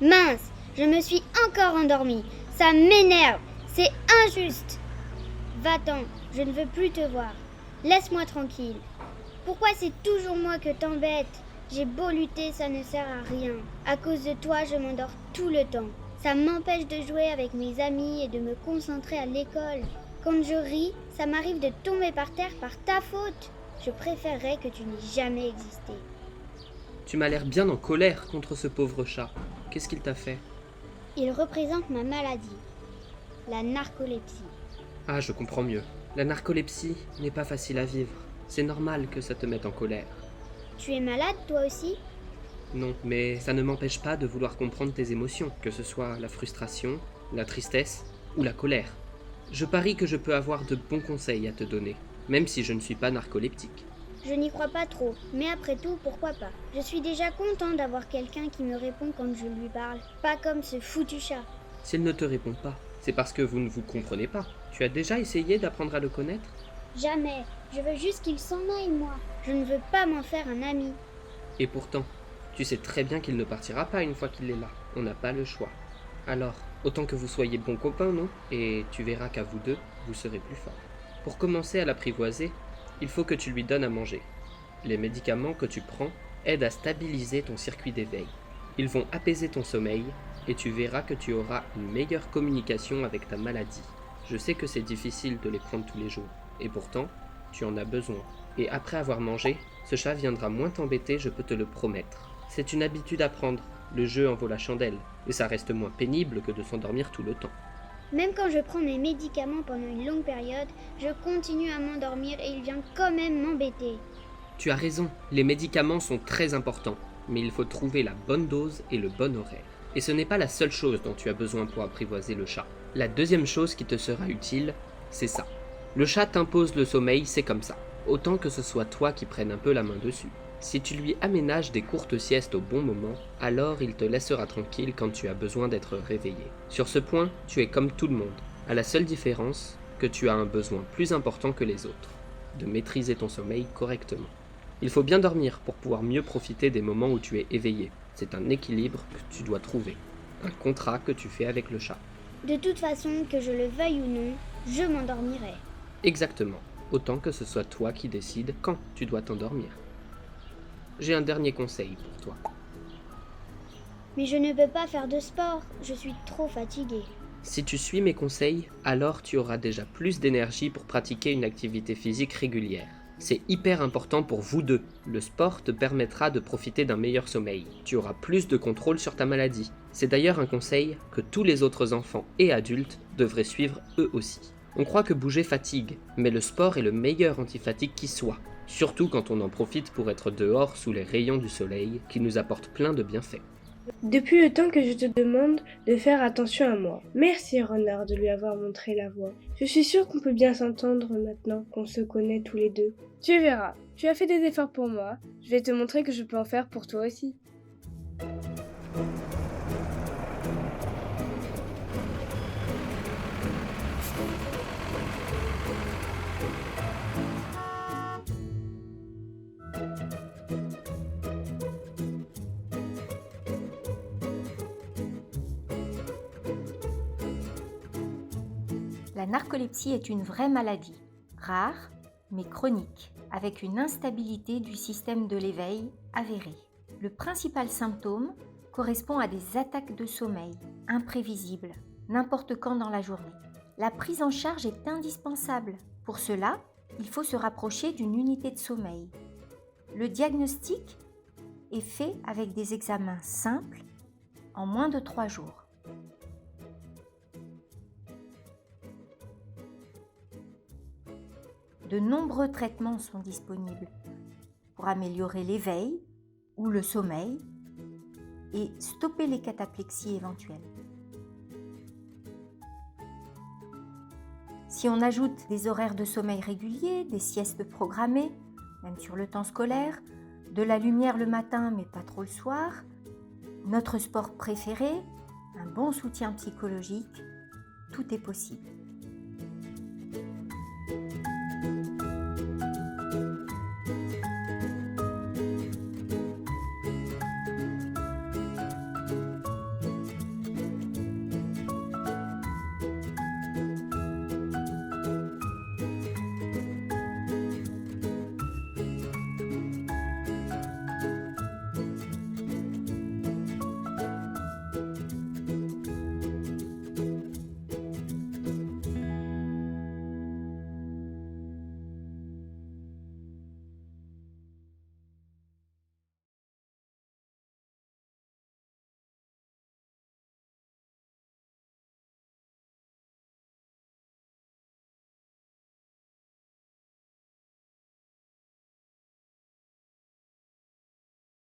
Mince, je me suis encore endormie. Ça m'énerve. C'est injuste. Va-t'en, je ne veux plus te voir. Laisse-moi tranquille. Pourquoi c'est toujours moi que t'embêtes? J'ai beau lutter, ça ne sert à rien. À cause de toi, je m'endors tout le temps. Ça m'empêche de jouer avec mes amis et de me concentrer à l'école. Quand je ris, ça m'arrive de tomber par terre par ta faute. Je préférerais que tu n'aies jamais existé. Tu m'as l'air bien en colère contre ce pauvre chat. Qu'est-ce qu'il t'a fait? Il représente ma maladie, la narcolepsie. Ah, je comprends mieux. La narcolepsie n'est pas facile à vivre. C'est normal que ça te mette en colère. Tu es malade, toi aussi? Non, mais ça ne m'empêche pas de vouloir comprendre tes émotions, que ce soit la frustration, la tristesse ou la colère. Je parie que je peux avoir de bons conseils à te donner, même si je ne suis pas narcoleptique. Je n'y crois pas trop, mais après tout, pourquoi pas? Je suis déjà content d'avoir quelqu'un qui me répond quand je lui parle, pas comme ce foutu chat. S'il ne te répond pas, c'est parce que vous ne vous comprenez pas. Tu as déjà essayé d'apprendre à le connaître? Jamais. Je veux juste qu'il s'en aille, moi. Je ne veux pas m'en faire un ami. Et pourtant, tu sais très bien qu'il ne partira pas une fois qu'il est là. On n'a pas le choix. Alors, autant que vous soyez bons copains, non? Et tu verras qu'à vous deux, vous serez plus forts. Pour commencer à l'apprivoiser, il faut que tu lui donnes à manger. Les médicaments que tu prends aident à stabiliser ton circuit d'éveil. Ils vont apaiser ton sommeil et tu verras que tu auras une meilleure communication avec ta maladie. Je sais que c'est difficile de les prendre tous les jours, et pourtant, tu en as besoin. Et après avoir mangé, ce chat viendra moins t'embêter, je peux te le promettre. C'est une habitude à prendre, le jeu en vaut la chandelle, et ça reste moins pénible que de s'endormir tout le temps. Même quand je prends mes médicaments pendant une longue période, je continue à m'endormir et il vient quand même m'embêter. Tu as raison, les médicaments sont très importants, mais il faut trouver la bonne dose et le bon horaire. Et ce n'est pas la seule chose dont tu as besoin pour apprivoiser le chat. La deuxième chose qui te sera utile, c'est ça. Le chat t'impose le sommeil, c'est comme ça. Autant que ce soit toi qui prennes un peu la main dessus. Si tu lui aménages des courtes siestes au bon moment, alors il te laissera tranquille quand tu as besoin d'être réveillé. Sur ce point, tu es comme tout le monde, à la seule différence que tu as un besoin plus important que les autres, de maîtriser ton sommeil correctement. Il faut bien dormir pour pouvoir mieux profiter des moments où tu es éveillé. C'est un équilibre que tu dois trouver, un contrat que tu fais avec le chat. De toute façon, que je le veuille ou non, je m'endormirai. Exactement, autant que ce soit toi qui décides quand tu dois t'endormir. J'ai un dernier conseil pour toi. Mais je ne peux pas faire de sport, je suis trop fatiguée. Si tu suis mes conseils, alors tu auras déjà plus d'énergie pour pratiquer une activité physique régulière. C'est hyper important pour vous deux. Le sport te permettra de profiter d'un meilleur sommeil. Tu auras plus de contrôle sur ta maladie. C'est d'ailleurs un conseil que tous les autres enfants et adultes devraient suivre eux aussi. On croit que bouger fatigue, mais le sport est le meilleur antifatigue qui soit. Surtout quand on en profite pour être dehors sous les rayons du soleil qui nous apportent plein de bienfaits. Depuis le temps que je te demande de faire attention à moi. Merci Renard de lui avoir montré la voie. Je suis sûre qu'on peut bien s'entendre maintenant qu'on se connaît tous les deux. Tu verras, tu as fait des efforts pour moi. Je vais te montrer que je peux en faire pour toi aussi. La narcolepsie est une vraie maladie, rare mais chronique, avec une instabilité du système de l'éveil avérée. Le principal symptôme correspond à des attaques de sommeil imprévisibles, n'importe quand dans la journée. La prise en charge est indispensable. Pour cela, il faut se rapprocher d'une unité de sommeil. Le diagnostic est fait avec des examens simples en moins de 3 jours. De nombreux traitements sont disponibles pour améliorer l'éveil ou le sommeil et stopper les cataplexies éventuelles. Si on ajoute des horaires de sommeil réguliers, des siestes programmées, même sur le temps scolaire, de la lumière le matin mais pas trop le soir, notre sport préféré, un bon soutien psychologique, tout est possible.